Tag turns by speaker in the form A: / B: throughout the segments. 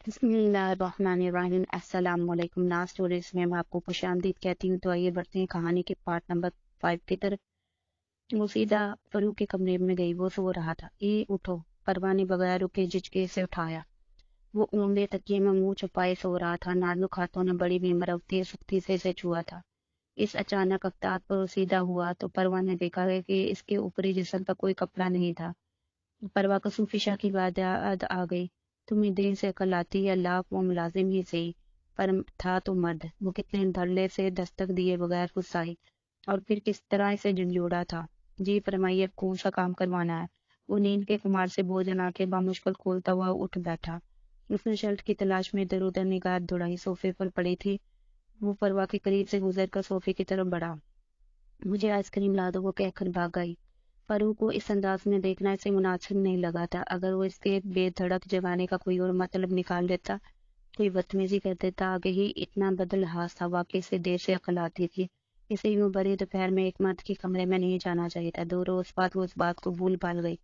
A: بسم اللہ الرحمن الرحیم۔ السلام علیکم ناز اسٹوریز میں آپ کو خوش آمدید کہتی ہوں۔ تو آئیے بڑھتے ہیں کہانی کے پارٹ نمبر 5 کی طرف۔ وہ سیدھا فروغ کے کمرے میں گئی۔ وہ سو رہا تھا۔ اٹھو، پروا نے بغیر رکے جھجکے سے اٹھایا۔ وہ اونڈے تکیے میں منہ چھپائے سو رہا تھا۔ نازک ہاتھوں نے بڑی بے مرضی سختی سے اسے چھوا تھا۔ اس اچانک افتاد پر وہ سیدھا ہوا تو پروا نے دیکھا کہ اس کے اوپری جسم پر کوئی کپڑا نہیں تھا۔ پروا کو صوفی شاہ کی بات یاد آ گئی۔ تمہیں دین سے عقل آتی ہے، اللہ وہ ملازم ہی صحیح، پر تھا تو مرد۔ وہ کتنے دھڑلے سے دستک دیے بغیر غصہ آئی، اور پھر کس طرح اسے جھنجھوڑا تھا۔ جی فرمائیے، کون سا کام کروانا ہے؟ وہ نیند کے خمار سے بوجھ بنا کے بامشکل کھولتا ہوا اٹھ بیٹھا۔ اس نے شرٹ کی تلاش میں ادھر ادھر نگاہ دوڑائی۔ صوفے پر پڑی تھی۔ وہ پروا کے قریب سے گزر کر صوفے کی طرف بڑھا۔ مجھے آئس کریم لا دو، وہ کہہ کر بھاگ گئی۔ فروغ کو اس انداز میں دیکھنا اسے مناسب نہیں لگا تھا۔ اگر وہ اس کے بے دھڑک جگانے کا کوئی اور مطلب نکال لیتا، کوئی بدتمیزی کر دیتا، آگے ہی اتنا بدلحاظ تھا۔ واقعی سے دیر سے عقل آتی تھی۔ اسے یوں بڑے دوپہر میں ایک مرد کے کمرے میں نہیں جانا چاہیے تھا۔ دو روز بعد وہ اس بات کو بھول بھال گئی۔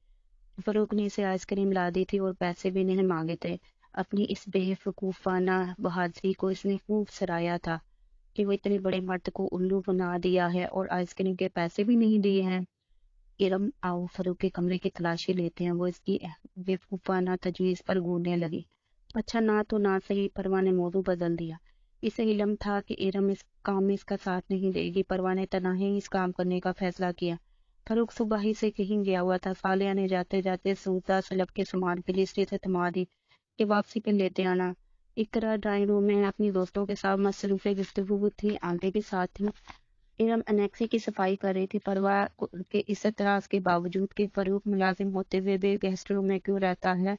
A: فروغ نے اسے آئس کریم لا دی تھی اور پیسے بھی نہیں مانگے تھے۔ اپنی اس بے وقوفانہ بہادری کو اس نے خوب سراہا تھا کہ وہ اتنے بڑے مرد کو الو بنا دیا ہے اور آئس کریم کے پیسے بھی نہیں دیے ہیں۔ ارم، آؤ فروغ کے کمرے کی تلاشی لیتے ہیں، وہ اس کی بیوقوفانہ تجویز پر گوننے لگی۔ اچھا نہ تو نہ صحیح، پروا نے موضوع بدل دیا۔ اسے علم تھا کہ ارم اس کام میں اس کا ساتھ نہیں دے گی۔ پروا نے تنہائی اس کام کرنے کا فیصلہ کیا۔ فروغ صبح ہی سے کہیں گیا ہوا تھا۔ صالحہ نے جاتے جاتے سوزہ سلب کے سامان کی لسٹ سے تھما دی کہ واپسی پہ لیتے آنا۔ اقرا ڈرائنگ روم میں اپنی دوستوں کے ساتھ مصروف گفتگو تھی، آنٹی بھی ساتھ تھی۔ ارم انیکسی کی صفائی کر رہی تھی۔ پروا کے اس اعتراض کے باوجود کہ فروغ ملازم ہوتے ہوئے بھی گیسٹ روم میں کیوں رہتا ہے،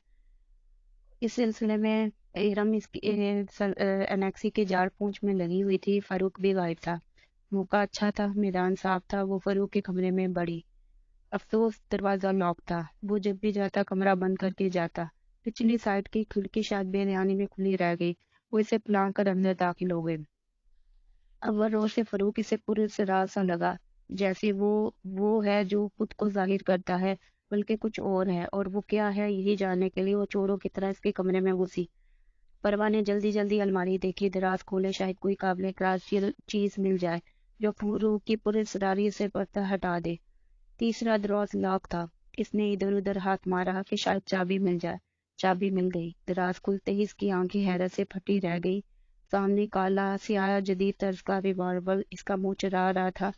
A: اس سلسلے میں ارم اس کی انیکسی کے جاڑ پونچھ میں لگی ہوئی تھی۔ فروغ بھی غائب تھا۔ موقع اچھا تھا، میدان صاف تھا۔ وہ فروغ کے کمرے میں بڑھی۔ افسوس، دروازہ لاک تھا۔ وہ جب بھی جاتا کمرہ بند کر کے جاتا۔ پچھلی سائڈ کی کھڑکی شاید بے دھیانی میں کھلی رہ گئی۔ وہ اسے پلانگ کر اندر داخل ہو گئے۔ اول روز سے فروغ اسے پورے سراغ سا لگا، جیسے وہ ہے جو خود کو ظاہر کرتا ہے، بلکہ کچھ اور ہے۔ اور وہ کیا ہے، یہی جاننے کے لیے وہ چوروں کی طرح اس کے کمرے میں گھسی۔ پروا نے جلدی جلدی الماری دیکھی، دراز کھولے، شاید کوئی قابل اعتراض چیز مل جائے جو فروغ کی پورے سراری سے پردہ ہٹا دے۔ تیسرا دراز لاک تھا۔ اس نے ادھر ادھر ہاتھ مارا کہ شاید چابی مل جائے۔ چابی مل گئی۔ دراز کھلتے ہی اس کی آنکھیں حیرت سے پھٹی رہ گئی۔ سامنے کالا سیاہ جدید طرز کا ریوالور اس کا منہ چرا رہا تھا۔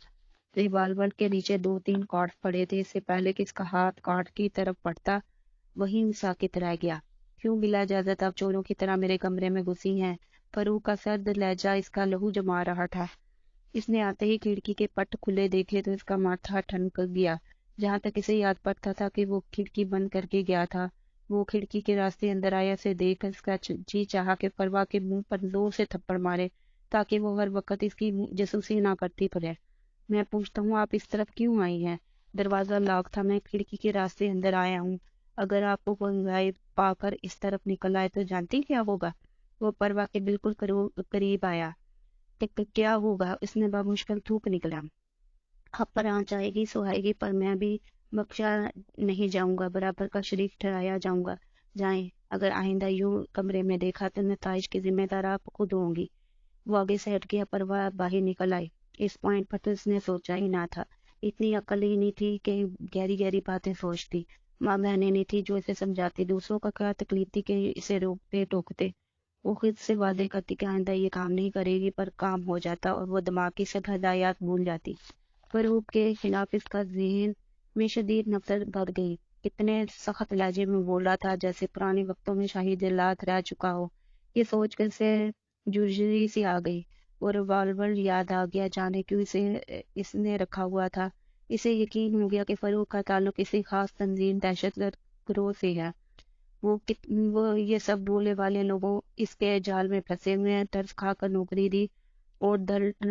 A: ریوالور کے نیچے 2-3 کارڈ پڑے تھے۔ اس سے پہلے کہ اس کا ہاتھ کارڈ کی طرف بڑھتا، وہیں ساکت رہ گیا۔ کیوں بلا اجازت آپ چوروں کی طرح میرے کمرے میں گھسی ہیں؟ فروغ کا سرد لہجہ اس کا لہو جما رہا تھا۔ اس نے آتے ہی کھڑکی کے پٹ کھلے دیکھے تو اس کا ماتھا ٹھنک گیا۔ جہاں تک اسے یاد پڑتا تھا کہ وہ کھڑکی بند کر کے گیا تھا، وہ کھڑکی کے راستے اندر آیا۔ اسے دیکھ کر اس کا جی چاہا کہ پروا کے منہ پر زور سے تھپڑ مارے تاکہ وہ ہر وقت اس کی جاسوسی نہ کرتی پھرے۔ میں پوچھتا ہوں، آپ اس طرف کیوں آئی ہیں؟ دروازہ لاک تھا، میں کھڑکی کے راستے اندر آیا ہوں۔ اگر آپ کو کوئی غائب پا کر اس طرف نکل آئے تو جانتی کیا ہوگا؟ وہ پروا کے بالکل قریب آیا۔ کیا ہوگا؟ اس نے بامشکل تھوک نکلا۔ آپ پر آنچ آئے گی، سو آئے گی، پر میں بھی بخشا نہیں جاؤں گا، برابر کا شریک ٹھہرایا جاؤں گا۔ جائیں، اگر آئندہ یوں کمرے میں دیکھا تو نتائج کی ذمہ دار آپ خود ہوں گی۔ وہ آگے سے ہٹ گیا۔ پروا باہر نکل آئی۔ اس پوائنٹ پر تو اس نے سوچا ہی نہ تھا۔ اتنی عقل ہی نہیں تھی کہ گہری گہری باتیں سوچتی۔ ماں بہنیں نہیں تھی جو اسے سمجھاتی۔ دوسروں کا کیا تکلیف تھی کہ اسے روکتے ٹوکتے۔ وہ خود سے وعدے کرتی کہ آئندہ یہ کام نہیں کرے گی، پر کام ہو جاتا اور وہ دماغ کی سب ہدایات بھول جاتی۔ فروغ کے خلاف اس کا ذہن میں شدید نفرت بڑھ گئی۔ کتنے سخت لہجے میں بولا تھا، جیسے پرانے وقتوں میں شاہی دلات رہ چکا ہو۔ یہ سوچ کر سے جرجری سی آ گئی۔ وہ ریوالور یاد آ گیا، جانے کیوں اس نے رکھا ہوا تھا۔ اسے یقین ہو گیا کہ فروغ کا تعلق کسی خاص تنظیم، دہشت گرد گروہ سے ہے۔ وہ یہ سب بولے والے لوگوں اس کے جال میں پھنسے ہوئے ہیں۔ ترس کھا کر نوکری دی اور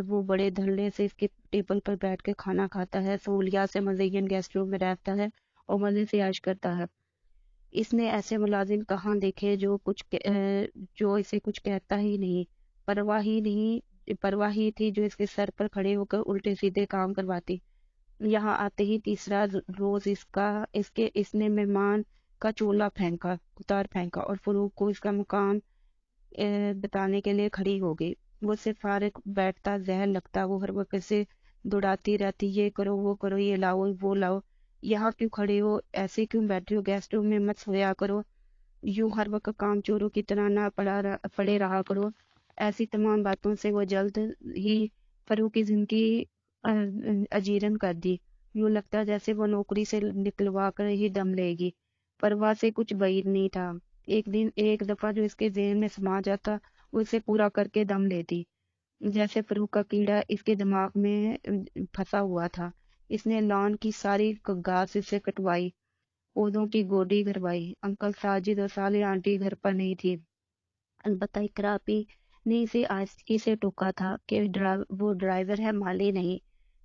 A: وہ بڑے دھڑلے سے اس کے ٹیبل پر بیٹھ کے کھانا کھاتا ہے، سہولیات سے مزین گیسٹ روم میں رہتا ہے اور مزے سے عیش کرتا ہے۔ اس نے ایسے ملازم کہاں دیکھے جو اسے کچھ کہتا ہی نہیں، پرواہ ہی تھی جو اس کے سر پر کھڑے ہو کر الٹے سیدھے کام کرواتی۔ یہاں آتے ہی تیسرا روز اس نے مہمان کا چولہا اتار پھینکا اور فروغ کو اس کا مقام بتانے کے لیے کھڑی ہو گئی۔ وہ صرف فارغ بیٹھتا زہر لگتا، وہ ہر وقت سے دوڑاتی رہتی، یہ کرو وہ کرو، یہ لاؤ وہ لاؤ، یہاں کیوں کھڑے ہو، ایسے کیوں بیٹھے ہو، گیسٹ روم میں مت سویا کرو، یوں ہر وقت کام چوروں کی طرح نہ پڑے رہا کرو۔ ایسی تمام باتوں سے وہ جلد ہی فروغ کی زندگی اجیرن کر دی۔ یوں لگتا جیسے وہ نوکری سے نکلوا کر ہی دم لے گی۔ پرواہ سے کچھ بعید نہیں تھا، ایک دفعہ جو اس کے ذہن میں سما جاتا اسے پورا کر کے دم لیتی، جیسے فروغ کا کیڑا اس کے دماغ میں پھنسا ہوا تھا۔ اس نے لان کی ساری گھاس سے کٹوائی، پودوں کی گوڈی کروائی۔ انکل ساجد اور صالح آنٹی گھر پر نہیں تھی، البتہ اقرا بھی نے اسے آہستگی سے ٹوکا تھا کہ وہ ڈرائیور ہے، مالی نہیں۔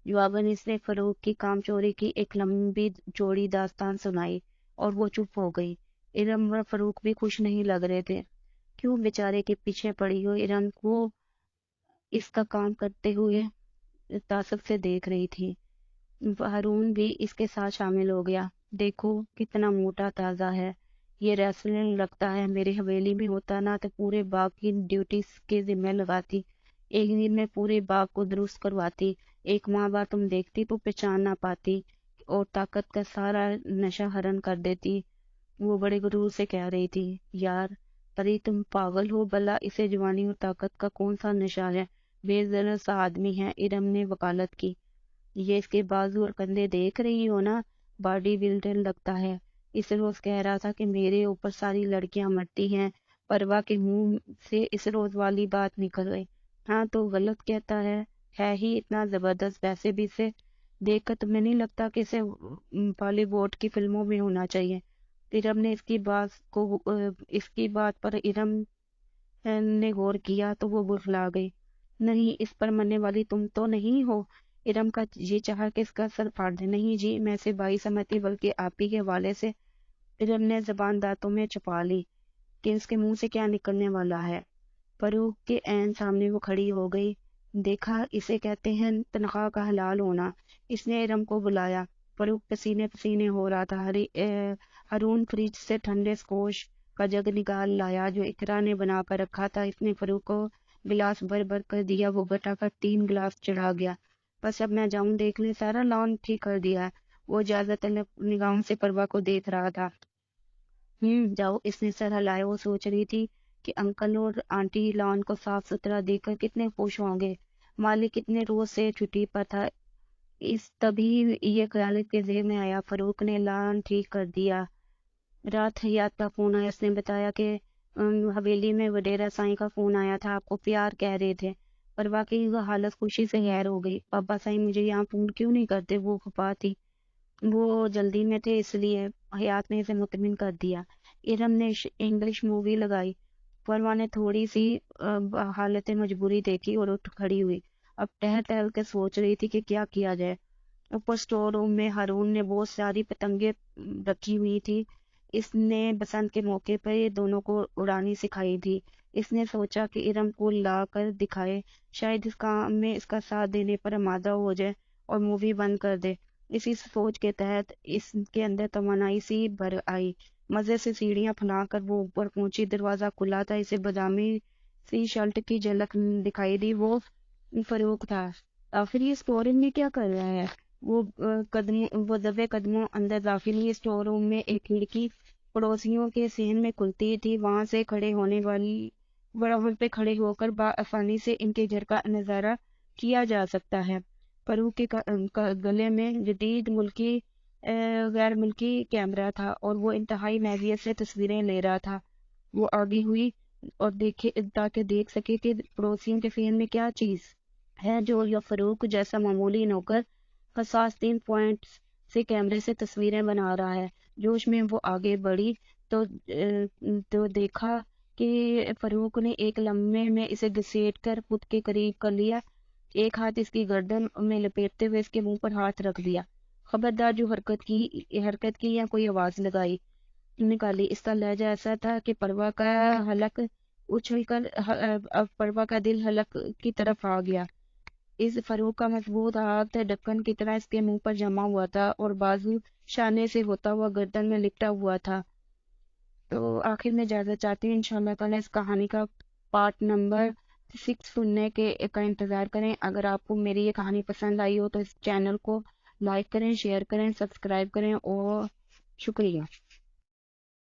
A: جواباً اس نے فروغ کی کام چوری کی ایک لمبی چوڑی داستان سنائی اور وہ چپ ہو گئی۔ ارم اور فروغ بھی خوش نہیں لگ رہے تھے۔ کیوں بیچارے کے پیچھے پڑی ہو ارم کو اس کا کام کرتے ہوئے تعصب سے دیکھ رہی تھی۔ ہارون بھی اس کے ساتھ شامل ہو گیا۔ دیکھو کتنا موٹا تازہ ہے، یہ ریسٹورنٹ لگتا ہے، میرے حویلی میں ہوتا نا تو پورے باغ کی ڈیوٹیز کے ذمہ لگاتی، ایک دن میں پورے باغ کو درست کرواتی، ایک ماہ بعد تم دیکھتی تو پہچان نہ پاتی اور طاقت کا سارا نشہ حرم کر دیتی۔ وہ بڑے غرور سے کہہ رہی تھی، یار پری تم پاگل ہو، بھلا اسے جوانی اور طاقت کا کون سا نشہ ہے، بے ضرر سا آدمی ہے۔ ارم نے وکالت کی، یہ اس کے بازو اور کندھے دیکھ رہی ہو نا، باڈی بلڈر لگتا ہے۔ اس روز کہہ رہا تھا کہ میرے اوپر ساری لڑکیاں مرتی ہیں، پروا کے منہ سے اس روز والی بات نکل گئی۔ ہاں تو غلط کہتا ہے ہی اتنا زبردست، ویسے بھی اسے دیکھ کر تمہیں نہیں لگتا کہ اسے بالی ووڈ کی فلموں میں ہونا چاہیے؟ ارم نے اس کی بات پر ارم نے غور کیا تو وہ بڑھلا گئی۔ نہیں، اس پر مرنے والی تم تو نہیں ہو؟ ارم کا جی چاہا کہ اس کا سر پھاڑ دے۔ نہیں جی، میں سے بھائی سمجھتی بلکہ آپ ہی کے حوالے سے۔ ارم نے زبان دانتوں میں چھپا لی کہ اس کے منہ سے کیا نکلنے والا ہے۔ فروغ کے عین سامنے وہ کھڑی ہو گئی۔ دیکھا، اسے کہتے ہیں تنخواہ کا حلال ہونا۔ اس نے ارم کو بلایا۔ فروغ پسینے پسینے ہو رہا تھا۔ ہارون فریج سے ٹھنڈے سکوش کا جگ نکال لایا جو اقرا نے بنا کر رکھا تھا۔ اس نے فروغ کو گلاس بھر بھر کر دیا، وہ گٹا کر 3 گلاس چڑھا گیا۔ بس اب میں جاؤں، دیکھ لیں سارا لان ٹھیک کر دیا ہے۔ وہ اجازت طلب نگاہوں سے پروا کو دیکھ رہا تھا۔ جاؤ، اس نے سر ہلایا۔ وہ سوچ رہی تھی کہ انکل اور آنٹی لان کو صاف ستھرا دیکھ کر کتنے خوش ہوں گے۔ مالک کتنے روز سے چھٹی پر تھا۔ تبھی یہ خیال کے ذہن میں آیا، فروغ نے لان ٹھیک کر دیا۔ رات حیات کا فون آیا، اس نے بتایا کہ حویلی میں وڈیرا سائیں کا فون آیا تھا، آپ کو پیار کہہ رہے تھے۔ پروا کی حالت خوشی سے غیر ہو گئی۔ پاپا سائیں مجھے یہاں فون کیوں نہیں کرتے؟ وہ خفا تھی، وہ جلدی میں تھے اس لیے۔ حیات نے اسے مطمئن کر دیا۔ ارم نے انگلش مووی لگائی۔ پروا نے تھوڑی سی حالت مجبوری دیکھی اور اٹھ کھڑی ہوئی۔ اب ٹہل ٹہل کے سوچ رہی تھی کہ کیا کیا جائے۔ اوپر سٹور روم میں ہارون نے بہت ساری پتنگیں رکھی ہوئی تھی، اس نے بسنت کے موقع پر یہ دونوں کو اڑانی سکھائی تھی۔ اس نے سوچا کہ ارم کو لا کر دکھائے، شاید اس کام میں اس کا ساتھ دینے پر آمادہ ہو جائے اور مووی بند کر دے۔ اسی سوچ کے تحت اس کے اندر توانائی سی بھر آئی۔ مزے سے سیڑھیاں پھنا کر وہ اوپر پہنچی۔ دروازہ کھلا تھا، اسے بادامی سی شرٹ کی جھلک دکھائی دی۔ وہ فروغ تھا۔ آخر یہ اسٹور روم میں کیا کر رہا ہے؟ وہ دبے قدموں اندر داخل ہوئی۔ اسٹور روم میں ایک کھڑکی پڑوسیوں کے صحن میں کھلتی تھی، وہاں سے کھڑے ہونے والی برابر پہ کھڑے ہو کر بآسانی سے ان کے گھر کا نظارہ کیا جا سکتا ہے۔ فروغ کے گلے میں جدید غیر ملکی کیمرہ تھا اور وہ انتہائی محنت سے تصویریں لے رہا تھا۔ وہ آگے ہوئی اور تاکہ دیکھ سکے کہ پڑوسیوں کے صحن میں کیا چیز ہے جو یا فروغ جیسا معمولی نوکر حساس 3 پوائنٹ سے کیمرے سے تصویریں بنا رہا ہے۔ جوش میں وہ آگے بڑھی تو دیکھا کہ فروغ نے ایک لمحے میں اسے گھسیٹ کر خود کے قریب کر لیا، ایک ہاتھ اس کی گردن میں لپیٹتے ہوئے اس کے منہ پر ہاتھ رکھ دیا۔ خبردار جو حرکت کی یا کوئی آواز نکالی۔ اس کا لہجہ ایسا تھا کہ پروا کا حلق اچھل کر پروا کا دل حلق کی طرف آ گیا۔ اس فروغ کا مضبوط ہاتھ ڈھکن کی طرح اس کے منہ پر جما ہوا تھا اور بازو شانے سے ہوتا ہوا گردن میں لپٹا ہوا تھا۔ تو آخر میں اجازت چاہتی ہوں، انشاءاللہ تعالیٰ اس کہانی کا پارٹ نمبر 6 سننے کا انتظار کریں. اگر آپ کو میری یہ کہانی پسند آئی ہو تو اس چینل کو لائک کریں، شیئر کریں، سبسکرائب کریں، اور شکریہ.